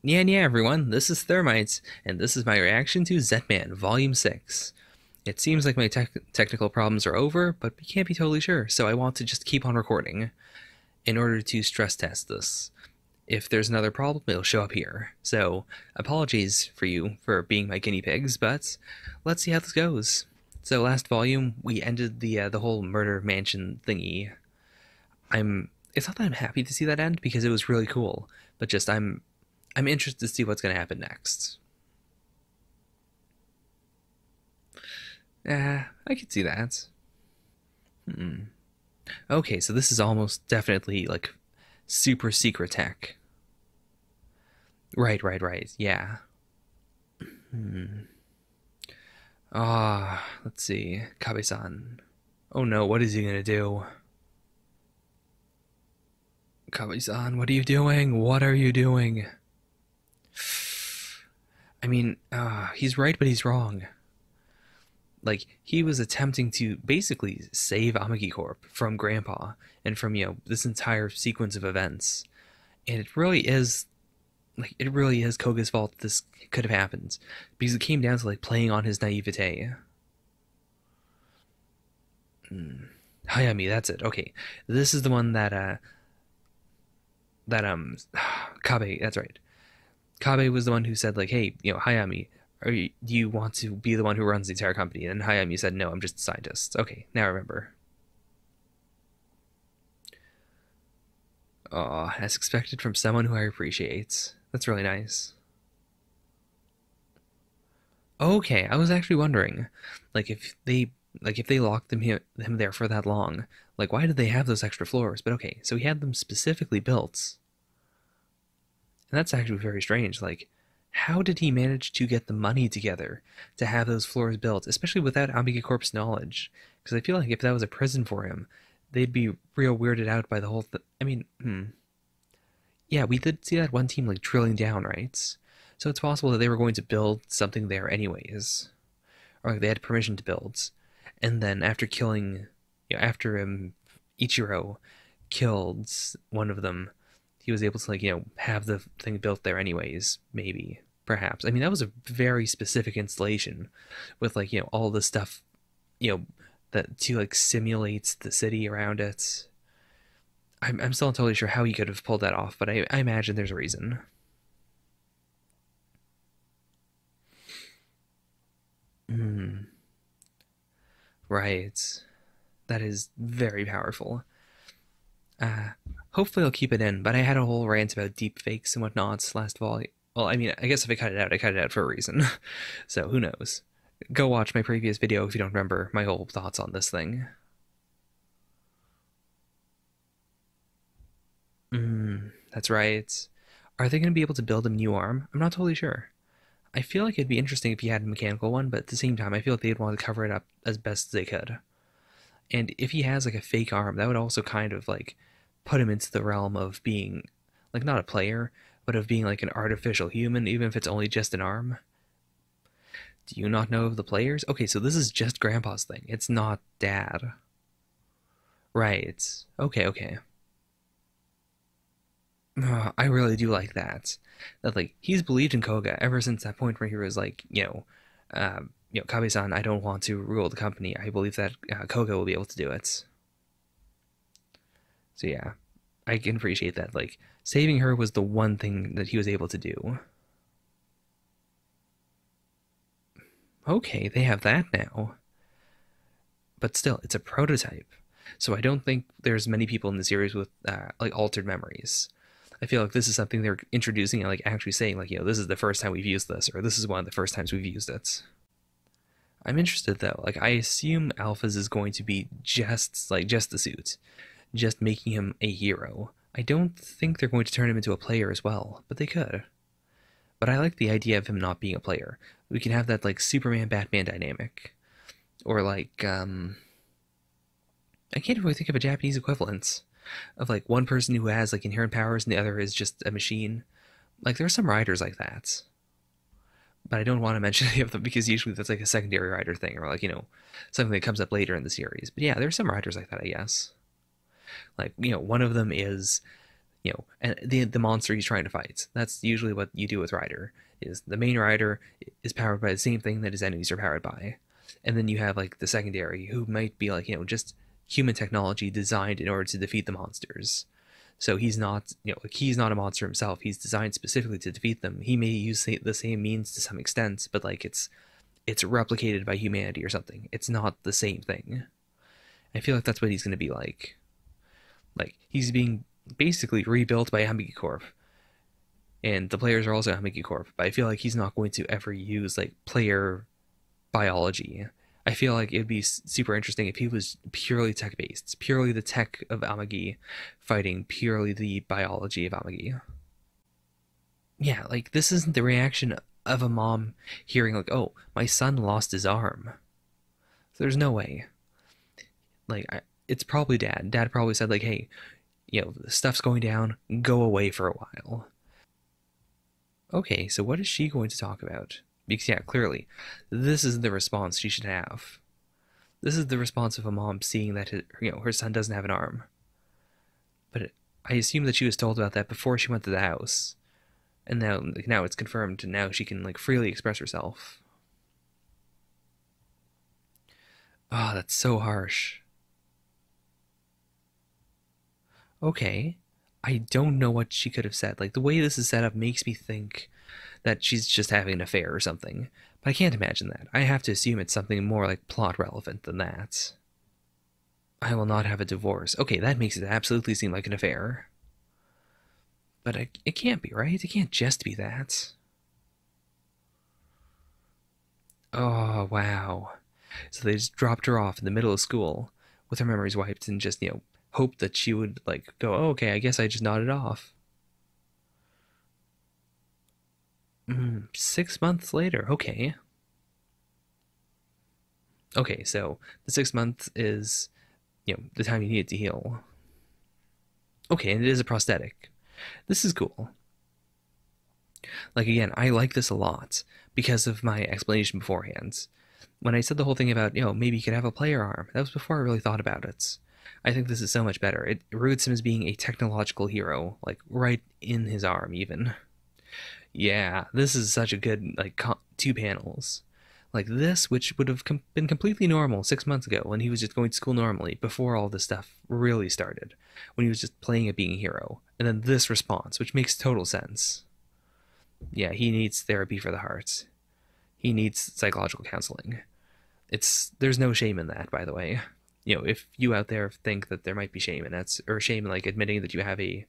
Yeah, everyone, this is Thermites, and this is my reaction to Zetman, Volume 6. It seems like my technical problems are over, but we can't be totally sure, so I want to just keep on recording in order to stress test this. If there's another problem, it'll show up here. So, apologies for you for being my guinea pigs, but let's see how this goes. So last volume, we ended the whole murder mansion thingy. It's not that I'm happy to see that end because it was really cool, but just I'm interested to see what's going to happen next. I could see that. Hmm. Okay, so this is almost definitely like super secret tech. Right. Yeah. Hmm. Let's see. Kabe-san. Oh no, what is he gonna do? Kabe-san, what are you doing? What are you doing? I mean, he's right, but he's wrong. Like, he was attempting to basically save Amagi Corp from Grandpa and from, this entire sequence of events. And it really is Koga's fault that this could have happened. Because it came down to, like, playing on his naivete. Hayami, that's it. Okay. This is the one Kabe, that's right. Kabe was the one who said, like, hey, Hayami, do you want to be the one who runs the entire company? And Hayami said, no, I'm just a scientist. Okay, now I remember. Oh, as expected from someone who I appreciate. That's really nice. Okay, I was actually wondering, like, if they locked him there for that long, like, why did they have those extra floors? But okay, so he had them specifically built. And that's actually very strange. Like, how did he manage to get the money together to have those floors built, especially without Amiga Corp's knowledge? Because I feel like if that was a prison for him, they'd be real weirded out by the whole thing. I mean, yeah, we did see that one team like drilling down, right? So it's possible that they were going to build something there anyways, or like they had permission to build, and then after killing, after Ichiro killed one of them, he was able to like have the thing built there anyways. Maybe, perhaps. I mean, that was a very specific installation with like all the stuff you know that to like simulate the city around it. I'm still not totally sure how he could have pulled that off, but I imagine there's a reason. Mm, right. That is very powerful. Uh, Hopefully I'll keep it in, but I had a whole rant about deep fakes and whatnot last volume. Well, I mean, I guess if I cut it out, I cut it out for a reason. So who knows? Go watch my previous video if you don't remember my whole thoughts on this thing. That's right. Are they going to be able to build a new arm? I'm not totally sure. I feel like it'd be interesting if you had a mechanical one, but at the same time, I feel like they'd want to cover it up as best as they could. And if he has like a fake arm, that would also kind of like put him into the realm of being like not a player, but of being like an artificial human, even if it's only just an arm. Do you not know of the players? Okay, so this is just Grandpa's thing. It's not Dad. Right. Okay. I really do like that. That like he's believed in Koga ever since that point where he was like, Kabe-san, I don't want to rule the company. I believe that Koga will be able to do it. So yeah, I can appreciate that. Like saving her was the one thing that he was able to do. Okay, they have that now, but still, it's a prototype. So I don't think there's many people in the series with like altered memories. I feel like this is something they're introducing and like actually saying like, this is the first time we've used this, or this is one of the first times we've used it. I'm interested though. Like I assume Alpha's is going to be just the suit, just making him a hero. I don't think they're going to turn him into a player as well, but they could. But I like the idea of him not being a player. We can have that like Superman Batman dynamic. Or like I can't really think of a Japanese equivalent of like one person who has like inherent powers and the other is just a machine. Like there are some writers like that. But I don't want to mention any of them because usually that's like a secondary writer thing or like, something that comes up later in the series. But yeah, there's some writers like that, I guess. Like, one of them is and the monster he's trying to fight. That's usually what you do with Rider. Is the main Rider is powered by the same thing that his enemies are powered by, and then you have like the secondary who might be like just human technology designed in order to defeat the monsters. So he's not, like he's not a monster himself. He's designed specifically to defeat them. He may use the same means to some extent, but like it's replicated by humanity or something. It's not the same thing. I feel like that's what he's going to be like. Like he's being basically rebuilt by Hamigi Corp, and the players are also Hamigi Corp. But I feel like he's not going to ever use like player biology. I feel like it'd be super interesting if he was purely tech based, purely the tech of Amagi fighting purely the biology of Amagi. Yeah, like this isn't the reaction of a mom hearing like, "Oh, my son lost his arm." So there's no way. Like, it's probably dad. Dad probably said like, "Hey, stuff's going down. Go away for a while." Okay, so what is she going to talk about? Because yeah, clearly, this is the response she should have. This is the response of a mom seeing that her son doesn't have an arm. But I assume that she was told about that before she went to the house, and now it's confirmed, and now she can like freely express herself. Ah, oh, that's so harsh. Okay, I don't know what she could have said. Like the way this is set up makes me think that she's just having an affair or something. But I can't imagine that. I have to assume it's something more like plot relevant than that. I will not have a divorce. Okay, that makes it absolutely seem like an affair. But it can't be, right? It can't just be that. Oh, wow. So they just dropped her off in the middle of school with her memories wiped and just, hoped that she would, like, go, oh, okay, I guess I just nodded off. 6 months later, okay. Okay, so the 6 months is, the time you need it to heal. Okay, and it is a prosthetic. This is cool. Like, again, I like this a lot because of my explanation beforehand. When I said the whole thing about, maybe you could have a player arm, that was before I really thought about it. I think this is so much better. It roots him as being a technological hero, like, right in his arm, even. Yeah, this is such a good, like, 2 panels. Like this, which would have been completely normal 6 months ago when he was just going to school normally, before all this stuff really started, when he was just playing at being a hero. And then this response, which makes total sense. Yeah, he needs therapy for the heart. He needs psychological counseling. There's no shame in that, by the way. If you out there think that there might be shame in that, or shame in like admitting that you have a,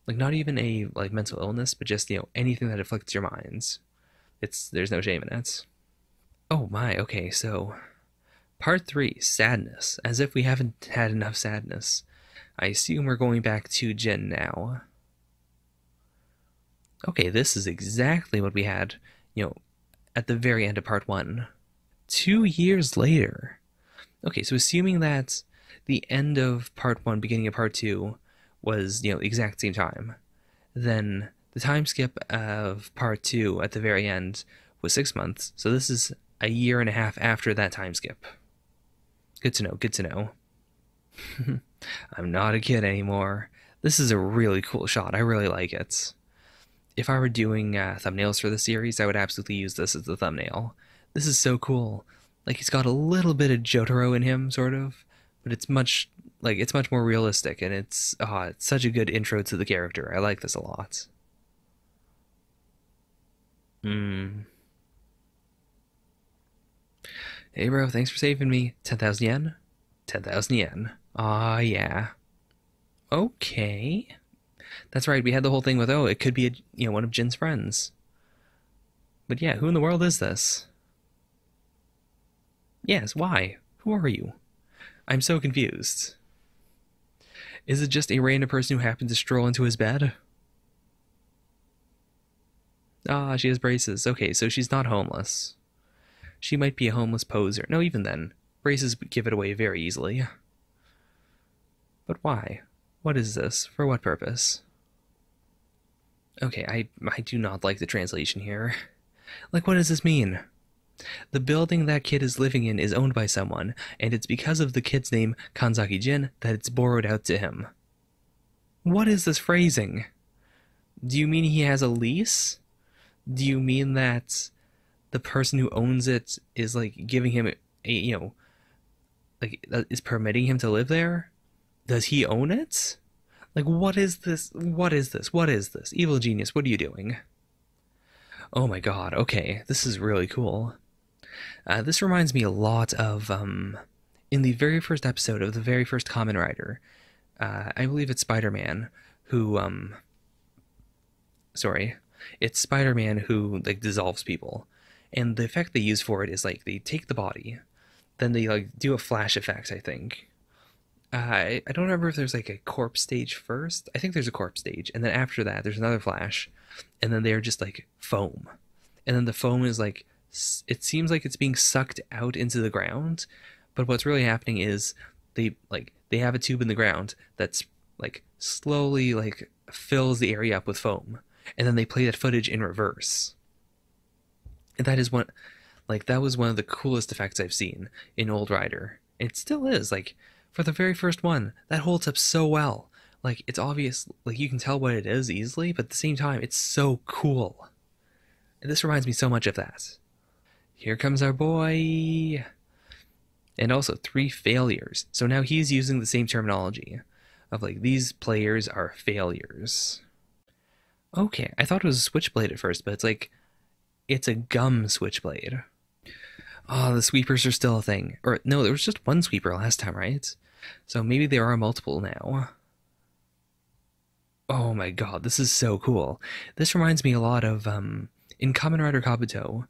like, not even a like mental illness, but just anything that afflicts your minds, there's no shame in it. Oh my, okay, so part 3, sadness, as if we haven't had enough sadness. I assume we're going back to Jin now. Okay, this is exactly what we had, at the very end of part 1. 2 years later. Okay, so assuming that the end of part 1, beginning of part 2 was, the exact same time, then the time skip of part 2 at the very end was 6 months, so this is a year and a half after that time skip. Good to know, good to know. I'm not a kid anymore. This is a really cool shot. I really like it. If I were doing thumbnails for the series, I would absolutely use this as the thumbnail. This is so cool. Like, he's got a little bit of Jotaro in him, sort of, but it's much more realistic, and it's such a good intro to the character. I like this a lot. Hey bro, thanks for saving me. 10,000 yen? 10,000 yen. Ah, yeah. Okay. That's right, we had the whole thing with, oh, it could be one of Jin's friends. But yeah, who in the world is this? Yes, why? Who are you? I'm so confused. Is it just a random person who happened to stroll into his bed? Ah, she has braces. Okay, so she's not homeless. She might be a homeless poser. No, even then, braces would give it away very easily. But why? What is this? For what purpose? Okay, I do not like the translation here. Like, what does this mean? The building that kid is living in is owned by someone, and it's because of the kid's name, Kanzaki Jin, that it's borrowed out to him. What is this phrasing? Do you mean he has a lease? Do you mean that the person who owns it is like giving him like is permitting him to live there? Does he own it? Like, what is this? What is this? What is this? Evil genius, what are you doing? Oh my god, okay, this is really cool. This reminds me a lot of, in the very first episode of the very first Kamen Rider, I believe it's Spider-Man, who, sorry, it's Spider-Man who, like, dissolves people. And the effect they use for it is, like, they take the body, then they, like, do a flash effect, I think. I don't remember if there's, like, a corpse stage first. I think there's a corpse stage, and then after that, there's another flash, and then they're just, like, foam. And then the foam is, like, it seems like it's being sucked out into the ground, but what's really happening is they have a tube in the ground that's like slowly like fills the area up with foam, and then they play that footage in reverse. And that was one of the coolest effects I've seen in Old Rider. It still is, like, for the very first one, that holds up so well. Like, it's obvious, like, you can tell what it is easily, but at the same time, it's so cool. And this reminds me so much of that. Here comes our boy. And also 3 failures. So now he's using the same terminology of like, these players are failures. Okay, I thought it was a switchblade at first, but it's like, it's a gum switchblade. Oh, the sweepers are still a thing. Or no, there was just one sweeper last time, right? So maybe there are multiple now. Oh my god, this is so cool. This reminds me a lot of, in Kamen Rider Kabuto,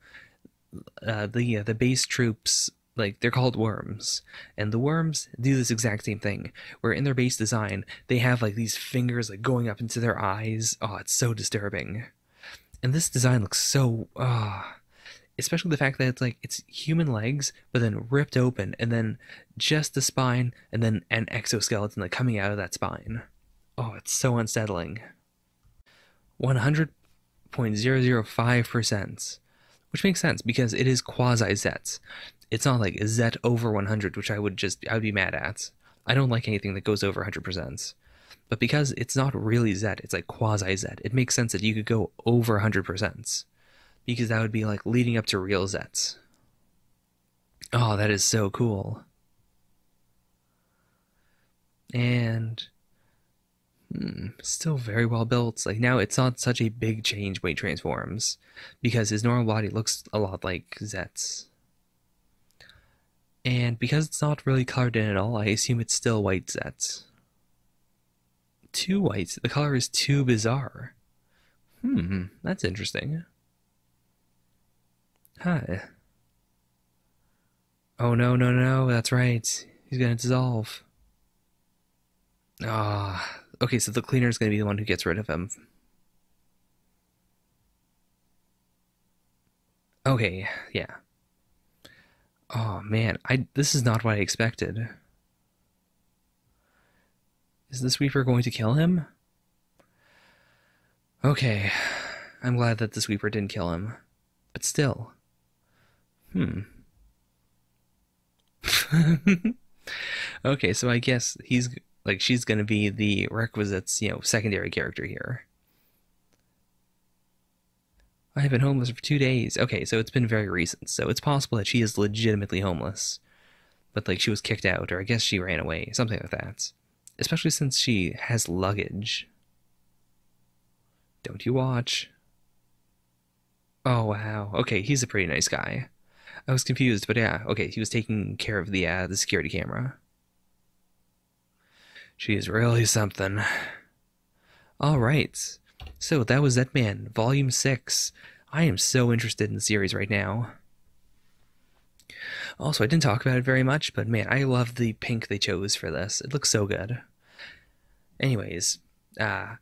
the base troops, like, they're called worms, and the worms do this exact same thing, where in their base design they have like these fingers like going up into their eyes. Oh, it's so disturbing. And this design looks so especially the fact that it's like it's human legs but then ripped open, and then just the spine, and then an exoskeleton like coming out of that spine. Oh, it's so unsettling. 100.005%, which makes sense because it is quasi Zets. It's not like Zet over 100, which I would be mad at. I don't like anything that goes over 100%. But because it's not really Zet, it's like quasi Zet, it makes sense that you could go over 100%. Because that would be like leading up to real Zets. Oh, that is so cool. And still very well built. Like, now it's not such a big change when he transforms, because his normal body looks a lot like Zet's. And because it's not really colored in at all, I assume it's still white Zets. 2 whites? The color is too bizarre. That's interesting. Hi. Oh no, no, no, that's right. He's gonna dissolve. Ah, okay, so the cleaner is gonna be the one who gets rid of him. Okay, yeah. Oh man, this is not what I expected. Is the sweeper going to kill him? Okay, I'm glad that the sweeper didn't kill him. But still. Okay, so I guess she's gonna be the requisites, secondary character here. I have been homeless for 2 days. Okay, so it's been very recent, so it's possible that she is legitimately homeless. But like, she was kicked out, or I guess she ran away, something like that. Especially since she has luggage. Don't you watch? Oh wow. Okay, he's a pretty nice guy. I was confused, but yeah, okay, he was taking care of the security camera. She's really something. All right. So that was Zetman, Volume 6. I am so interested in the series right now. Also, I didn't talk about it very much, but man, I love the pink they chose for this. It looks so good. Anyways, I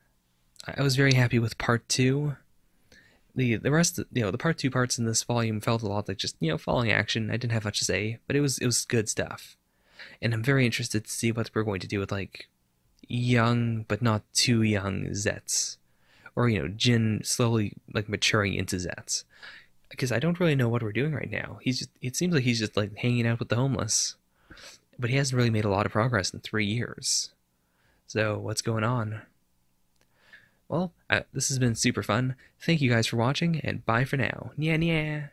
was very happy with part 2. The rest, the part 2 parts in this volume felt a lot like just, falling action. I didn't have much to say, but it was good stuff. And I'm very interested to see what we're going to do with, like, young but not too young Zets, or Jin slowly like maturing into Zets, because I don't really know what we're doing right now. It seems like he's just like hanging out with the homeless, but he hasn't really made a lot of progress in 3 years. So what's going on? Well, this has been super fun. Thank you guys for watching, and bye for now. Nya nya.